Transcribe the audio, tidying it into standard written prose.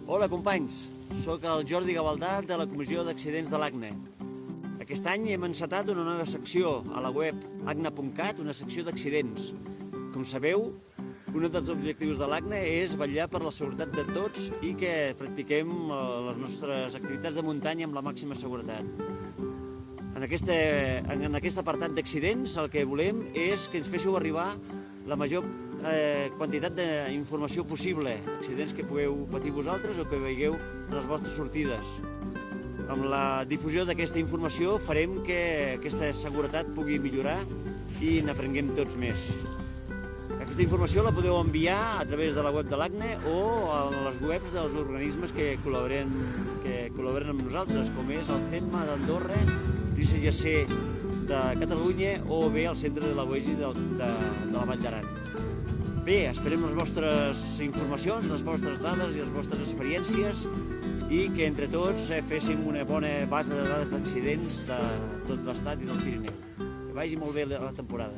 Hola companys, sóc el Jordi Gavaldà de la Comissió d'Accidents de l'ACNA. Aquest any hem encetat una nova secció a la web acna.cat, una secció d'accidents. Com sabeu, un dels objectius de l'ACNA és vetllar per la seguretat de tots i que practiquem les nostres activitats de muntanya amb la màxima seguretat. En aquest apartat d'accidents el que volem és que ens féssiu arribar la major quantitat d'informació possible, accidents que pugueu patir vosaltres o que veieu en les vostres sortides. Amb la difusió d'aquesta informació farem que aquesta seguretat pugui millorar i n'aprenguem tots més. Aquesta informació la podeu enviar a través de la web de l'ACNA o a les webs dels organismes que col·laboren amb nosaltres, com és el CEMA d'Andorra, l'ICGC de Catalunya o bé el Centre de la UEGI de la Vall d'Aran. Bé, esperem les vostres informacions, les vostres dades i les vostres experiències i que entre tots féssim una bona base de dades d'accidents de tot l'estat i del Pirineu. Que vagi molt bé la temporada.